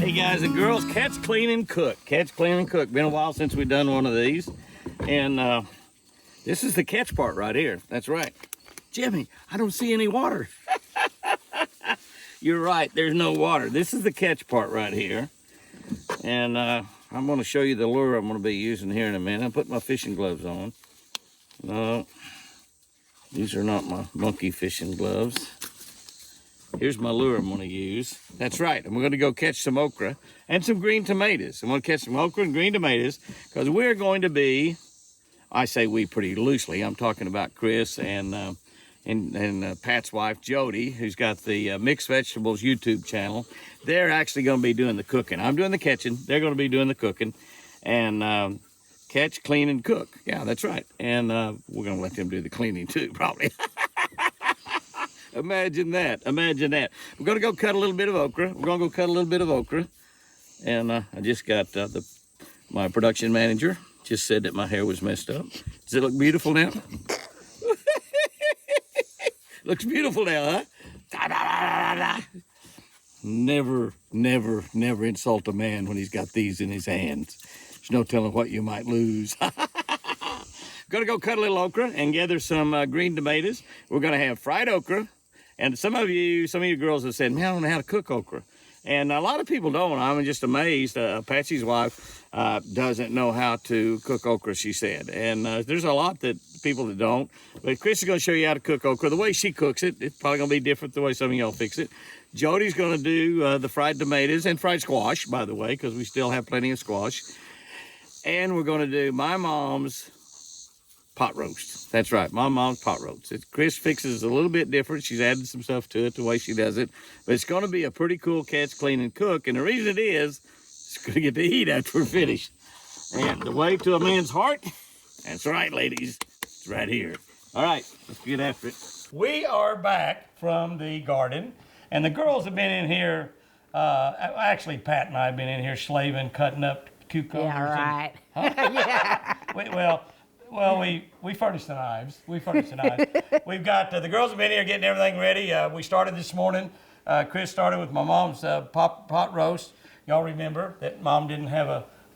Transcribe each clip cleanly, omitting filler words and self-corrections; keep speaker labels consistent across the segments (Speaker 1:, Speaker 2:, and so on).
Speaker 1: Hey guys and girls, catch, clean, and cook. Catch, clean, and cook. Been a while since we've done one of these. And this is the catch part right here. That's right. Jimmy, I don't see any water. You're right, there's no water. This is the catch part right here. And I'm gonna show you the lure I'm gonna be using here in a minute. I'll put my fishing gloves on. No, these are not my monkey fishing gloves. Here's my lure I'm gonna use. That's right, and we're gonna go catch some okra and some green tomatoes. I'm gonna catch some okra and green tomatoes because we're going to be, I say we pretty loosely, I'm talking about Chris and Pat's wife, Jody, who's got the Mixed Vegetables YouTube channel. They're actually gonna be doing the cooking. I'm doing the catching, they're gonna be doing the cooking. And catch, clean, and cook. Yeah, that's right. And we're gonna let them do the cleaning too, probably. Imagine that, imagine that. We're gonna go cut a little bit of okra. And I just got my production manager just said that my hair was messed up. Does it look beautiful now? Looks beautiful now, huh? Never, never, never insult a man when he's got these in his hands. There's no telling what you might lose. Gonna go cut a little okra and gather some green tomatoes. We're gonna have fried okra. And some of you girls have said, man, I don't know how to cook okra. And a lot of people don't. I'm just amazed. Patsy's wife doesn't know how to cook okra, she said. And there's a lot that people that don't. But Chris is going to show you how to cook okra. The way she cooks it, it's probably going to be different the way some of y'all fix it. Jody's going to do the fried tomatoes and fried squash, by the way, because we still have plenty of squash. And we're going to do my mom's pot roast. That's right, my mom's pot roast. Chris fixes a little bit different. She's added some stuff to it the way she does it. But it's going to be a pretty cool catch, clean, and cook. And the reason it is, it's going to get to eat after we're finished. And the way to a man's heart, that's right, ladies, it's right here. All right, let's get after it. We are back from the garden. And the girls have been in here, actually Pat and I have been in here slaving, cutting up cucumbers.
Speaker 2: Yeah, right.
Speaker 1: Yeah. Well, we furnished the knives. We've got, the girls have been here getting everything ready. We started this morning. Chris started with my mom's pot roast. Y'all remember that Mom didn't have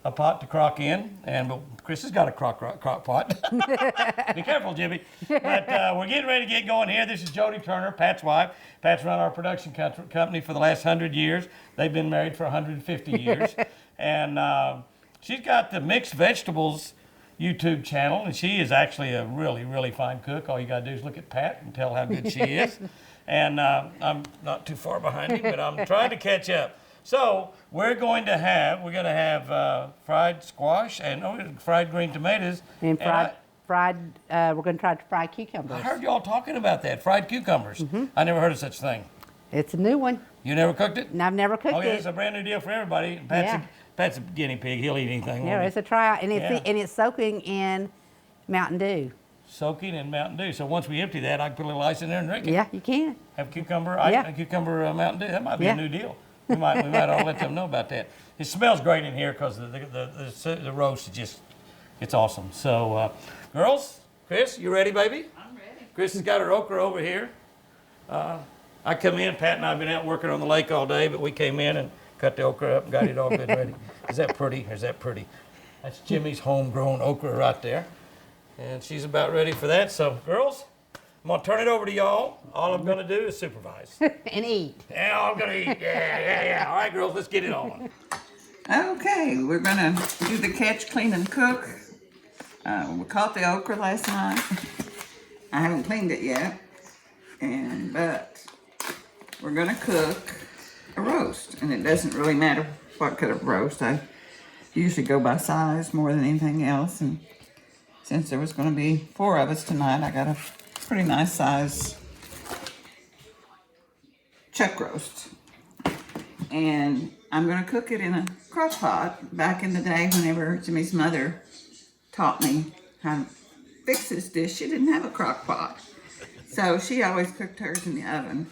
Speaker 1: a pot to crock in, but Chris has got a crock pot. Be careful, Jimmy. But we're getting ready to get going here. This is Jody Turner, Pat's wife. Pat's run our production company for the last 100 years. They've been married for 150 years. And she's got the Mixed Vegetables YouTube channel, and she is actually a really, really fine cook. All you gotta do is look at Pat and tell how good she is. And I'm not too far behind him, but I'm trying to catch up. So we're gonna have fried squash and fried green tomatoes.
Speaker 2: And we're gonna try to fry cucumbers.
Speaker 1: I heard y'all talking about that, fried cucumbers. Mm-hmm. I never heard of such a thing.
Speaker 2: It's a new one.
Speaker 1: You never cooked it?
Speaker 2: No, I've never cooked it.
Speaker 1: Oh yeah, it's a brand new deal for everybody. Pat's a guinea pig. He'll eat anything.
Speaker 2: Yeah, it's a tryout, and it's soaking in Mountain Dew.
Speaker 1: Soaking in Mountain Dew. So once we empty that, I can put a little ice in there and drink it.
Speaker 2: Yeah, you can.
Speaker 1: Have cucumber Mountain Dew. That might be a new deal. We might all let them know about that. It smells great in here because the roast is just, it's awesome. So, girls, Chris, you ready, baby?
Speaker 3: I'm ready.
Speaker 1: Chris has got her okra over here. I come in. Pat and I have been out working on the lake all day, but we came in and cut the okra up and got it all good ready. Is that pretty? Or is that pretty? That's Jimmy's homegrown okra right there. And she's about ready for that. So, girls, I'm going to turn it over to y'all. All I'm going to do is supervise.
Speaker 2: And eat.
Speaker 1: Yeah, I'm going to eat. Yeah. All right, girls, let's get it on.
Speaker 3: Okay, we're going to do the catch, clean, and cook. We caught the okra last night. I haven't cleaned it yet. But we're going to cook a roast, and it doesn't really matter what kind of roast. I usually go by size more than anything else, and since there was going to be 4 of us tonight, I got a pretty nice size chuck roast. And I'm going to cook it in a crock pot. Back in the day, whenever Jimmy's mother taught me how to fix this dish, she didn't have a crock pot. So she always cooked hers in the oven.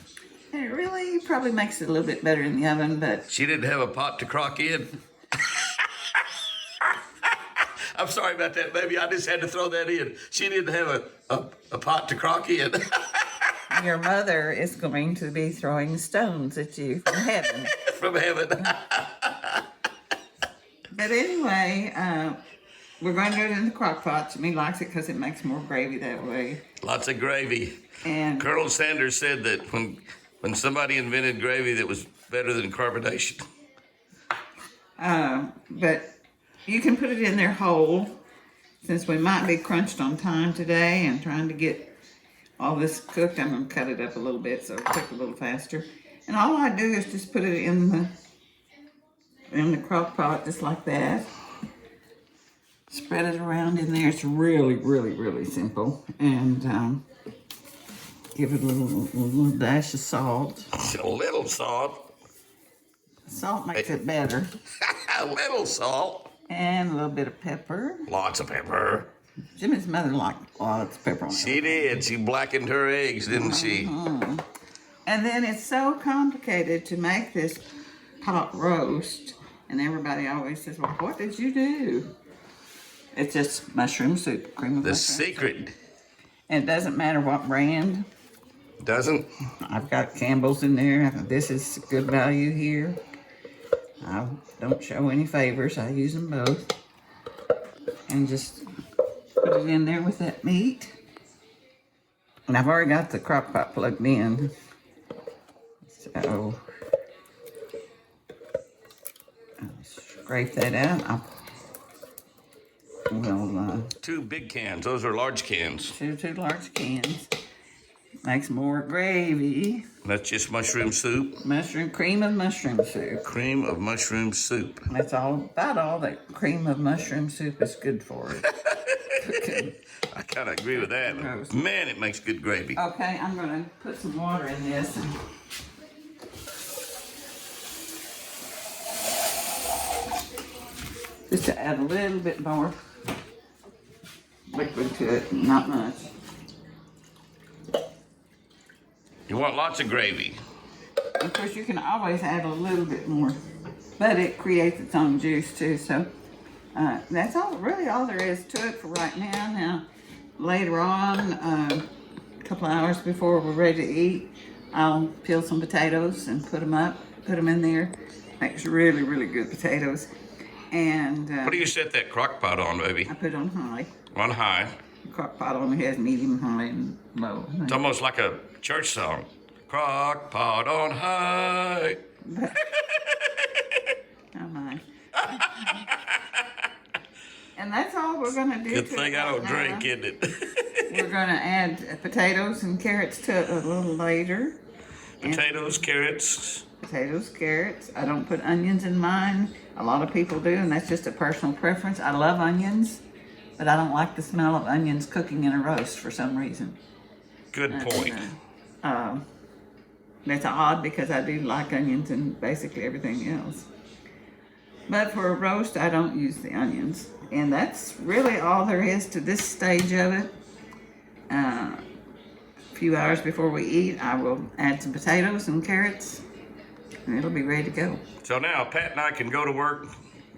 Speaker 3: And it really probably makes it a little bit better in the oven, but...
Speaker 1: She didn't have a pot to crock in. I'm sorry about that, baby. I just had to throw that in. She didn't have a pot to crock in.
Speaker 3: Your mother is going to be throwing stones at you from heaven.
Speaker 1: From heaven.
Speaker 3: But anyway, we're going to do it in the crock pot. Jimmy likes it because it makes more gravy that way.
Speaker 1: Lots of gravy.
Speaker 3: And
Speaker 1: Colonel Sanders said that when somebody invented gravy that was better than carbonation.
Speaker 3: but you can put it in there whole, since we might be crunched on time today and trying to get all this cooked. I'm going to cut it up a little bit so it'll cook a little faster. And all I do is just put it in the crock pot just like that. Spread it around in there. It's really, really, really simple. And give it a little dash of salt.
Speaker 1: A little salt.
Speaker 3: Salt makes it better.
Speaker 1: A little salt.
Speaker 3: And a little bit of pepper.
Speaker 1: Lots of pepper.
Speaker 3: Jimmy's mother liked lots of pepper on it.
Speaker 1: She did. She blackened her eggs, didn't she?
Speaker 3: And then it's so complicated to make this pot roast. And everybody always says, well, what did you do? It's just mushroom soup, cream of
Speaker 1: The
Speaker 3: mushroom
Speaker 1: secret.
Speaker 3: soup. And it doesn't matter what brand.
Speaker 1: Doesn't?
Speaker 3: I've got Campbell's in there. This is good value here. I don't show any favors. I use them both. And just put it in there with that meat. And I've already got the crock pot plugged in. So I'll scrape that out. Well,
Speaker 1: 2 big cans. Those are large cans.
Speaker 3: two large cans. Makes more gravy.
Speaker 1: That's just mushroom soup.
Speaker 3: Cream of mushroom soup.
Speaker 1: Cream of mushroom soup.
Speaker 3: That's about all that cream of mushroom soup is good for it.
Speaker 1: I kind of agree with that.
Speaker 3: Gross.
Speaker 1: Man, it makes good gravy.
Speaker 3: Okay, I'm going to put some water in this. Just to add a little bit more liquid to it, not much.
Speaker 1: You want lots of gravy.
Speaker 3: Of course, you can always add a little bit more, but it creates its own juice too. So that's really all there is to it for right now. Now, later on, a couple of hours before we're ready to eat, I'll peel some potatoes and put them in there. Makes really, really good potatoes. And
Speaker 1: What do you set that crock pot on, baby?
Speaker 3: I put it on high.
Speaker 1: On high.
Speaker 3: The crock pot only has medium, high, and low.
Speaker 1: It's almost like a church song. Crock pot on high.
Speaker 3: Oh my. And that's all we're going to do.
Speaker 1: Good thing I don't drink, isn't it?
Speaker 3: We're going to add potatoes and carrots to it a little later.
Speaker 1: Potatoes, carrots.
Speaker 3: Potatoes, carrots. I don't put onions in mine. A lot of people do, and that's just a personal preference. I love onions, but I don't like the smell of onions cooking in a roast for some reason.
Speaker 1: Good point.
Speaker 3: That's odd because I do like onions and basically everything else. But for a roast, I don't use the onions. And that's really all there is to this stage of it. A few hours before we eat, I will add some potatoes and carrots, and it'll be ready to go.
Speaker 1: So now Pat and I can go to work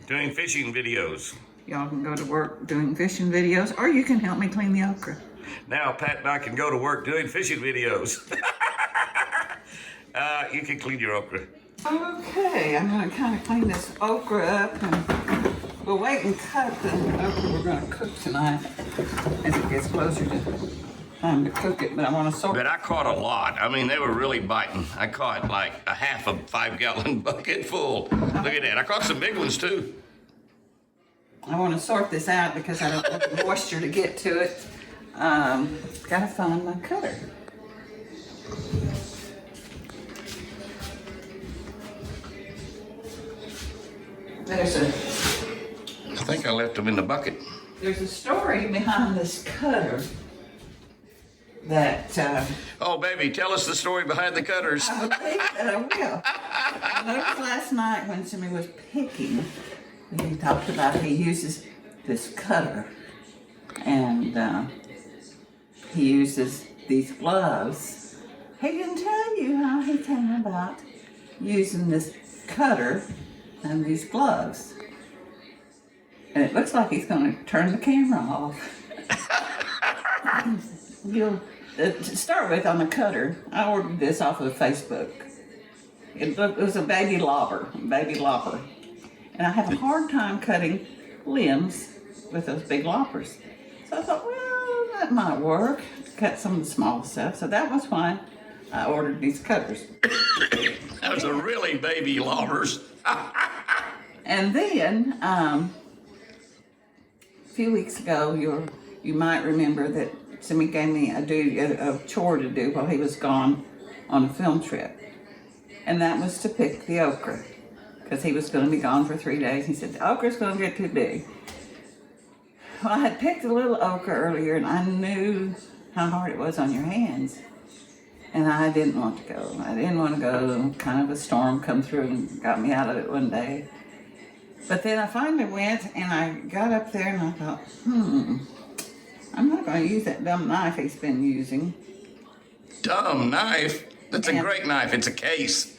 Speaker 1: doing fishing videos.
Speaker 3: Y'all can go to work doing fishing videos, or you can help me clean the okra.
Speaker 1: Now Pat and I can go to work doing fishing videos. You can clean your okra.
Speaker 3: Okay, I'm going to kind of clean this okra up, and we'll wait and cut the okra we're going to cook tonight as it gets closer to time to cook it. But I want to sort.
Speaker 1: But I caught a lot. I mean, they were really biting. I caught like a half a 5-gallon bucket full. Look at that. I caught some big ones too.
Speaker 3: I want to sort this out because I don't want the moisture to get to it. Gotta find my cutter.
Speaker 1: I think I left them in the bucket.
Speaker 3: There's a story behind this cutter that
Speaker 1: Oh, baby, tell us the story behind the cutters.
Speaker 3: I believe that I will. I noticed last night when Jimmy was picking, he talked about he uses this cutter, and he uses these gloves. He didn't tell you how he came about using this cutter and these gloves. And it looks like he's going to turn the camera off. To start with, on the cutter, I ordered this off of Facebook. It was a baby lopper. And And I have a hard time cutting limbs with those big loppers. So I thought, well, that might work to cut some of the small stuff. So that was why I ordered these cutters.
Speaker 1: Those are really baby lobbers.
Speaker 3: And then, a few weeks ago, you might remember that Jimmy gave me a chore to do while he was gone on a film trip. And that was to pick the okra, because he was going to be gone for 3 days. He said, the okra's going to get too big. Well, I had picked a little okra earlier, and I knew how hard it was on your hands. And I didn't want to go. I didn't want to go. Kind of a storm come through and got me out of it one day. But then I finally went, and I got up there, and I thought, I'm not going to use that dumb knife he's been using.
Speaker 1: Dumb knife? That's a great knife. It's a case.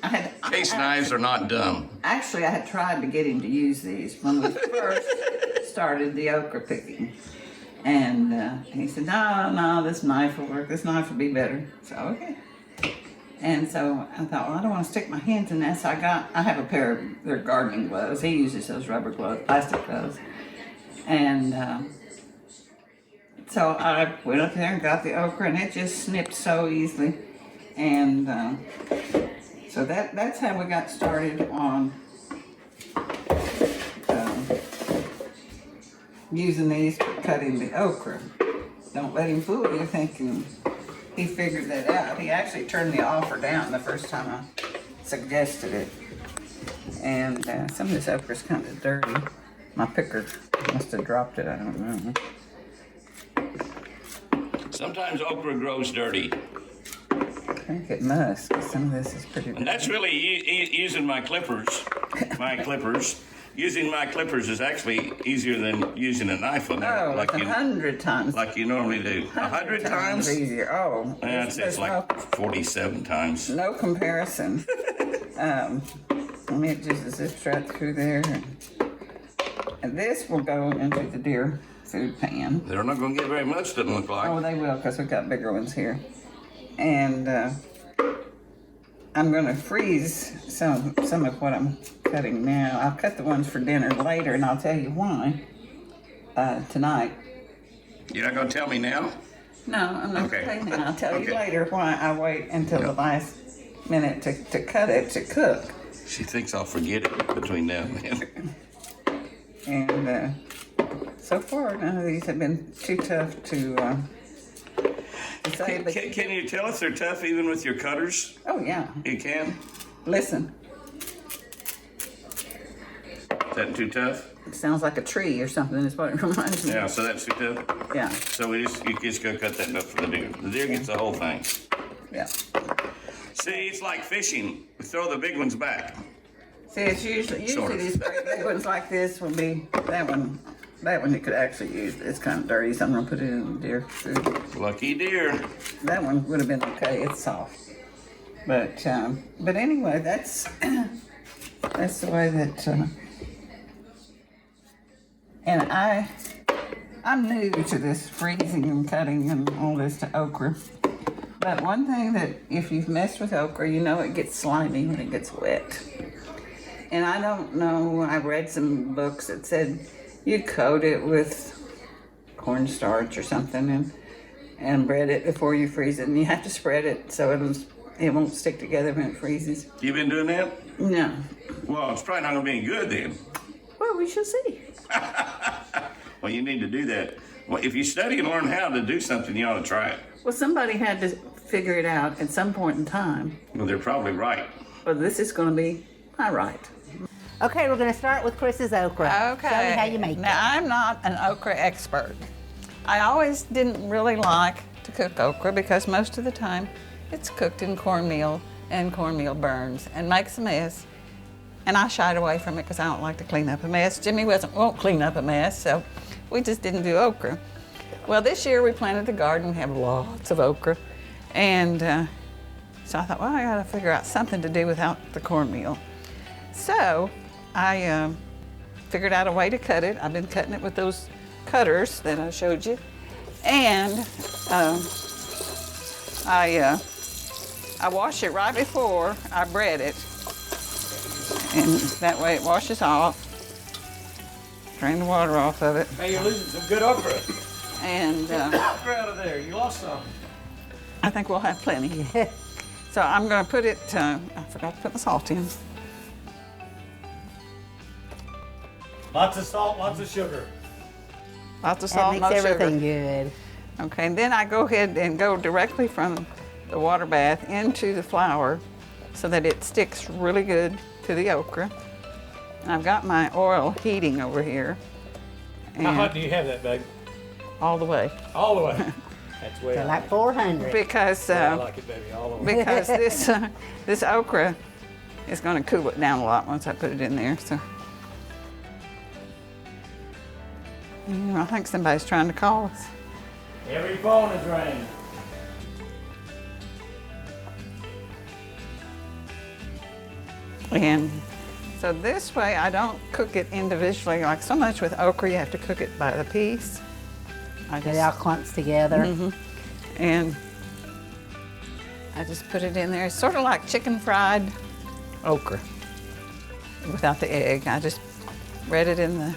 Speaker 1: Case knives are not dumb.
Speaker 3: Actually, I had tried to get him to use these when we first started the okra picking. And he said, no, this knife will work. This knife will be better. So, okay. And so I thought, well, I don't want to stick my hands in that. So I have a pair of their gardening gloves. He uses those rubber gloves, plastic gloves. And so I went up there and got the okra, and it just snipped so easily. And so that's how we got started on using these for cutting the okra. Don't let him fool you thinking he figured that out. He actually turned the offer down the first time I suggested it. And some of this okra's kind of dirty. My picker must have dropped it, I don't know.
Speaker 1: Sometimes okra grows dirty.
Speaker 3: I think it must, 'cause some of this is pretty dirty.
Speaker 1: And that's really using my clippers. Using my clippers is actually easier than using a knife on there.
Speaker 3: Oh, like 100 times.
Speaker 1: Like you normally do. 100 times?
Speaker 3: Easier. Oh,
Speaker 1: It's like 47 times.
Speaker 3: No comparison. And it just zips right through there. And this will go into the deer food pan.
Speaker 1: They're not going to get very much, doesn't look like.
Speaker 3: Oh, they will, because we've got bigger ones here. And I'm going to freeze some of what I'm cutting now. I'll cut the ones for dinner later, and I'll tell you why tonight.
Speaker 1: You're not going to tell me now?
Speaker 3: No, I'm not
Speaker 1: Okay.
Speaker 3: going to tell you now. I'll tell you
Speaker 1: Okay.
Speaker 3: later why I wait until the last minute to cut it to cook.
Speaker 1: She thinks I'll forget it between now and then.
Speaker 3: And so far, none of these have been too tough to say. But
Speaker 1: Can you tell if they're tough even with your cutters?
Speaker 3: oh, yeah.
Speaker 1: You can?
Speaker 3: Listen,
Speaker 1: Is that too tough?
Speaker 3: it sounds like a tree or something is what it reminds me.
Speaker 1: Yeah, so that's too tough?
Speaker 3: Yeah,
Speaker 1: So you just go cut that up for the deer. The deer gets the whole thing.
Speaker 3: yeah.
Speaker 1: See, it's like fishing. We throw the big ones back.
Speaker 3: See, it's usually
Speaker 1: Sort of.
Speaker 3: these big ones like this will be, that one you could actually use. It's kind of dirty, so I'm going to put it in the deer food.
Speaker 1: Lucky deer.
Speaker 3: That one would have been okay. It's soft. But anyway, that's the way that. And I'm new to this freezing and cutting and all this to okra. But one thing that if you've messed with okra, you know it gets slimy when it gets wet. And I don't know. I read some books that said you coat it with cornstarch or something and bread it before you freeze it, and you have to spread it so it won't stick together when it freezes.
Speaker 1: You been doing that?
Speaker 3: No.
Speaker 1: Well, it's probably not going to be any good then.
Speaker 3: Well, we shall see.
Speaker 1: Well, you need to do that. Well, if you study and learn how to do something, you ought to try it.
Speaker 3: Well, somebody had to figure it out at some point in time.
Speaker 1: Well, they're probably right.
Speaker 3: But this is going to be my right.
Speaker 2: Okay, we're going to start with Chris's okra.
Speaker 4: Okay.
Speaker 2: Show me how you make
Speaker 4: Now, I'm not an okra expert. I always didn't really like to cook okra because most of the time it's cooked in cornmeal, and cornmeal burns and makes a mess. And I shied away from it because I don't like to clean up a mess. Jimmy won't clean up a mess, so we just didn't do okra. Well, this year we planted a garden. We have lots of okra. And so I thought, well, I got to figure out something to do without the cornmeal. So I figured out a way to cut it. I've been cutting it with those cutters that I showed you. And I wash it right before I bread it. And that way it washes off. Drain the water off of it.
Speaker 1: Hey, you're losing some good okra.
Speaker 4: And
Speaker 1: Okra out of there. You lost some.
Speaker 4: I think we'll have plenty. So I'm going to put it, I forgot to put the salt in.
Speaker 1: Lots of salt, lots of sugar.
Speaker 4: Lots of
Speaker 2: That
Speaker 4: salt,
Speaker 2: makes
Speaker 4: no
Speaker 2: everything
Speaker 4: sugar.
Speaker 2: good.
Speaker 4: Okay, and then I go ahead and go directly from the water bath into the flour so that it sticks really good to the okra. And I've got my oil heating over here.
Speaker 1: How hot
Speaker 4: And
Speaker 1: do you have that, babe?
Speaker 4: all the way.
Speaker 1: All the way. That's way
Speaker 2: So
Speaker 1: I
Speaker 2: like 400.
Speaker 4: Because,
Speaker 1: I like it, baby, all the way.
Speaker 4: because this okra is going to cool it down a lot once I put it in there. So, I think somebody's trying to call us.
Speaker 1: Every phone is ringing.
Speaker 4: And so this way I don't cook it individually. Like so much with okra, you have to cook it by the piece.
Speaker 2: It all clumps together.
Speaker 4: And I just put it in there. It's sort of like chicken fried okra without the egg. I just read it in the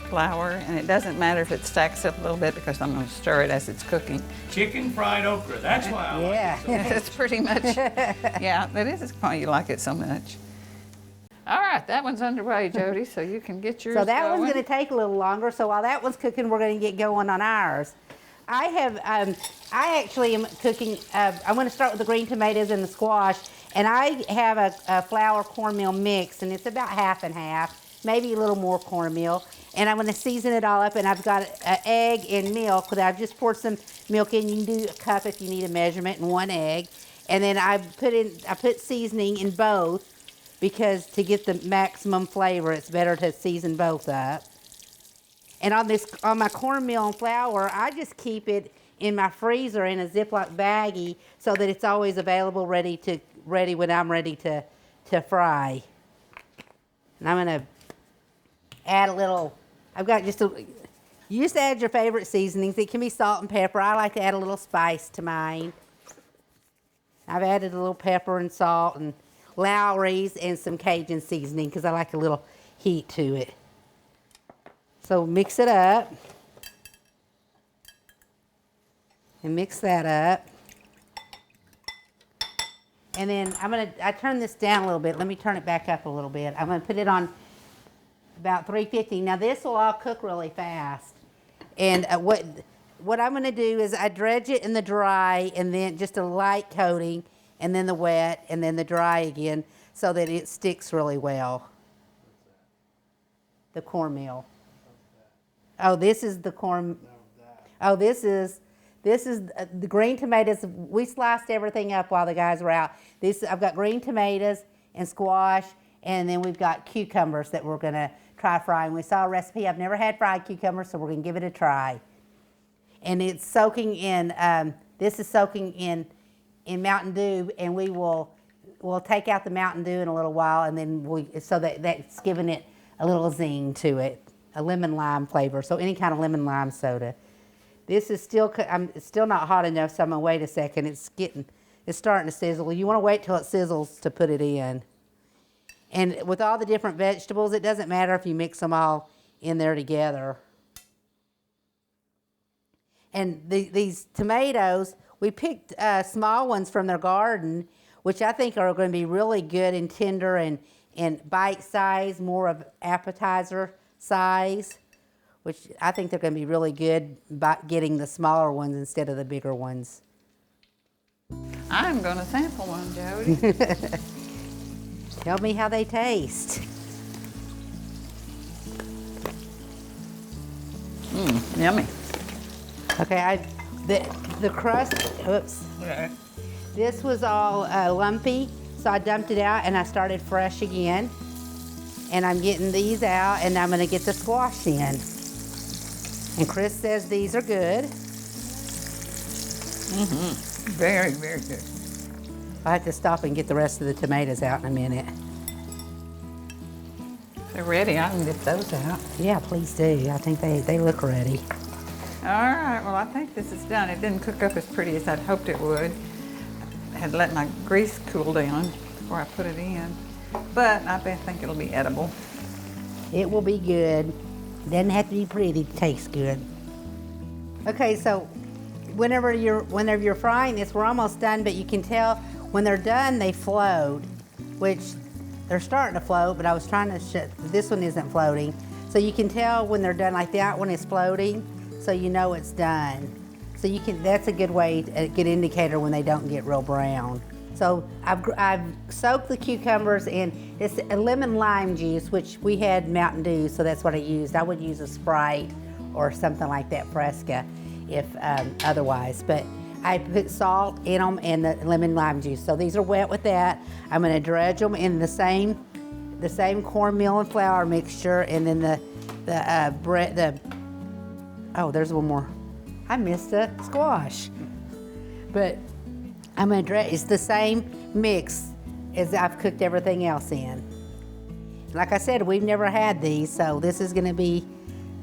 Speaker 4: flour, and it doesn't matter if it stacks up a little bit because I'm going to stir it as it's cooking.
Speaker 1: Chicken fried okra. That's why I like
Speaker 2: Yeah.
Speaker 1: it so much.
Speaker 4: It's pretty much, yeah, that is why you like it so much. All right, that one's underway, Jody, so you can get yours
Speaker 2: So that
Speaker 4: going.
Speaker 2: one's going to take a little longer. So while that one's cooking, we're going to get going on ours. I actually am cooking, I'm going to start with the green tomatoes and the squash. And I have a flour cornmeal mix, and it's about half and half, maybe a little more cornmeal. And I'm going to season it all up, and I've got an egg and milk that I've just poured some milk in. You can do a cup if you need a measurement, and 1 egg. And then I put seasoning in both, because to get the maximum flavor, it's better to season both up. And on my cornmeal and flour, I just keep it in my freezer in a Ziploc baggie so that it's always available, ready when I'm ready to fry. And I'm gonna add a little. I've got you just add your favorite seasonings. It can be salt and pepper. I like to add a little spice to mine. I've added a little pepper and salt and Lowry's and some Cajun seasoning because I like a little heat to it. So mix it up. And mix that up. And then I turn this down a little bit. Let me turn it back up a little bit. I'm gonna put it on about 350. Now this will all cook really fast. And what I'm gonna do is I dredge it in the dry and then just a light coating, and then the wet, and then the dry again, so that it sticks really well. The cornmeal. Oh, this is the corn. Oh, this is the green tomatoes. We sliced everything up while the guys were out. I've got green tomatoes and squash, and then we've got cucumbers that we're gonna try frying. We saw a recipe. I've never had fried cucumbers, so we're gonna give it a try. And it's soaking in. This is soaking in Mountain Dew, and we'll take out the Mountain Dew in a little while, and then so that's giving it a little zing to it, a lemon lime flavor. So any kind of lemon lime soda. This is it's still not hot enough, so I'm gonna wait a second. It's starting to sizzle. You want to wait till it sizzles to put it in. And with all the different vegetables, it doesn't matter if you mix them all in there together. And these tomatoes, we picked small ones from their garden, which I think are going to be really good and tender and bite size, more of appetizer size, which I think they're going to be really good by getting the smaller ones instead of the bigger ones.
Speaker 4: I'm going to sample one, Jody.
Speaker 2: Tell me how they taste.
Speaker 4: Yummy.
Speaker 2: Okay, the crust, oops.
Speaker 4: Yeah.
Speaker 2: This was all lumpy, so I dumped it out and I started fresh again. And I'm getting these out, and I'm gonna get the squash in. And Chris says these are good.
Speaker 4: Very, very good.
Speaker 2: I'll have to stop and get the rest of the tomatoes out in a minute.
Speaker 4: If they're ready, I can dip those out.
Speaker 2: Yeah, please do. I think they look ready.
Speaker 4: All right, well, I think this is done. It didn't cook up as pretty as I'd hoped it would. I had let my grease cool down before I put it in, but I think it'll be edible.
Speaker 2: It will be good. Doesn't have to be pretty to taste good. Okay, so whenever you're frying this, we're almost done, but you can tell when they're done, they float, which they're starting to float, but I was trying to this one isn't floating. So you can tell when they're done, like that one is floating, so you know it's done. So that's a good way, a good indicator when they don't get real brown. So I've soaked the cucumbers in, it's a lemon lime juice, which we had Mountain Dew, so that's what I used. I would use a Sprite or something like that, Fresca, if otherwise. But I put salt in them and the lemon lime juice. So these are wet with that. I'm gonna dredge them in the same cornmeal and flour mixture, and then oh, there's one more. I missed a squash. But I'm gonna dredge, it's the same mix as I've cooked everything else in. Like I said, we've never had these, so this is gonna be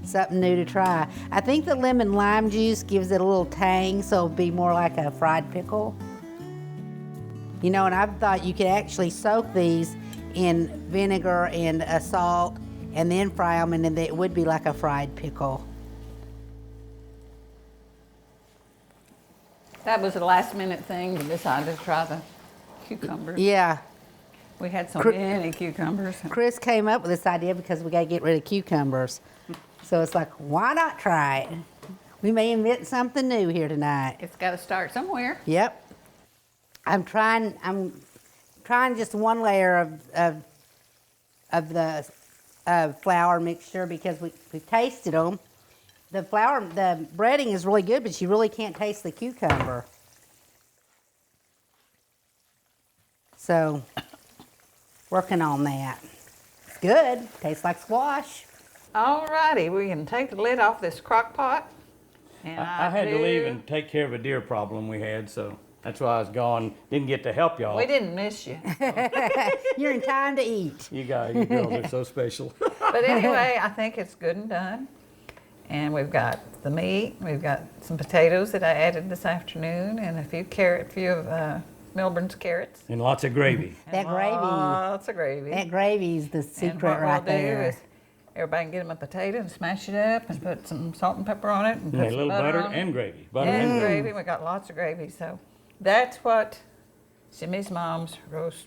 Speaker 2: something new to try. I think the lemon lime juice gives it a little tang, so it'll be more like a fried pickle. You know, and I've thought you could actually soak these in vinegar and salt and then fry them, and then it would be like a fried pickle.
Speaker 4: That was a last minute thing. We decided to try the cucumbers.
Speaker 2: Yeah.
Speaker 4: We had so many cucumbers.
Speaker 2: Chris came up with this idea because we got to get rid of cucumbers. So it's like, why not try it? We may invent something new here tonight.
Speaker 4: It's got to start somewhere.
Speaker 2: Yep. I'm trying just one layer of the flour mixture because we tasted them. The breading is really good, but you really can't taste the cucumber. So, working on that. It's good. Tastes like squash.
Speaker 4: All righty, we can take the lid off this crock pot. And
Speaker 1: I had to leave and take care of a deer problem we had, so that's why I was gone. Didn't get to help y'all.
Speaker 4: We didn't miss you.
Speaker 2: You're in time to eat.
Speaker 1: You guys, you girls are so special.
Speaker 4: But anyway, I think it's good and done. And we've got the meat, we've got some potatoes that I added this afternoon, and a few of Milburn's carrots.
Speaker 1: And lots of gravy.
Speaker 2: That gravy.
Speaker 4: Lots of gravy.
Speaker 2: That gravy's the
Speaker 4: And
Speaker 2: secret
Speaker 4: what
Speaker 2: right
Speaker 4: we'll do
Speaker 2: there.
Speaker 4: is everybody can get them a potato and smash it up and put some salt and pepper on it and
Speaker 1: And
Speaker 4: put
Speaker 1: a
Speaker 4: some
Speaker 1: little butter
Speaker 4: on it.
Speaker 1: and gravy. Butter
Speaker 4: And
Speaker 1: and gravy.
Speaker 4: gravy. We got lots of gravy. So that's what Jimmy's mom's roast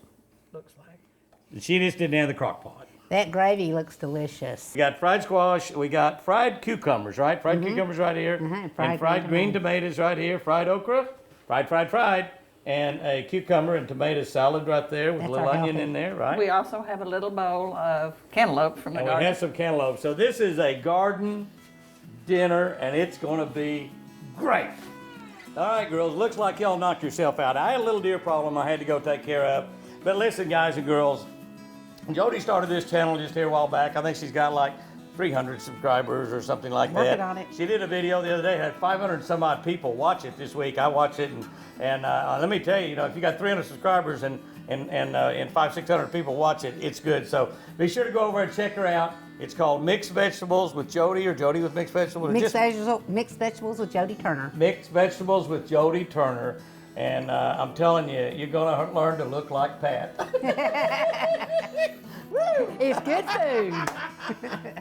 Speaker 4: looks like.
Speaker 1: She just didn't have the crock pot.
Speaker 2: That gravy looks delicious.
Speaker 1: We got fried squash, we got fried cucumbers, right? Fried cucumbers right here. And
Speaker 2: fried
Speaker 1: fried green
Speaker 2: green
Speaker 1: tomatoes right here. Fried okra, fried. And a cucumber and tomato salad right there with
Speaker 2: That's
Speaker 1: a little
Speaker 2: our
Speaker 1: onion
Speaker 2: healthy.
Speaker 1: in there, right?
Speaker 4: We also have a little bowl of cantaloupe from the
Speaker 1: And we
Speaker 4: garden.
Speaker 1: have some cantaloupe. So this is a garden dinner, and it's going to be great. All right, girls, looks like y'all knocked yourself out. I had a little deer problem I had to go take care of. But listen, guys and girls, Jody started this channel just here a while back. I think she's got like 300 subscribers or something like that.
Speaker 2: Working on it.
Speaker 1: She did a video the other day, had 500 some odd people watch it this week. I watched it, and let me tell you, if you got 300 subscribers and 500-600 people watch it, it's good. So be sure to go over and check her out. It's called Mixed Vegetables with Jody, or Jody with Mixed Vegetables.
Speaker 2: Mixed vegetables with Jody Turner.
Speaker 1: Mixed Vegetables with Jody Turner. And I'm telling you, you're gonna learn to look like Pat.
Speaker 2: It's good food.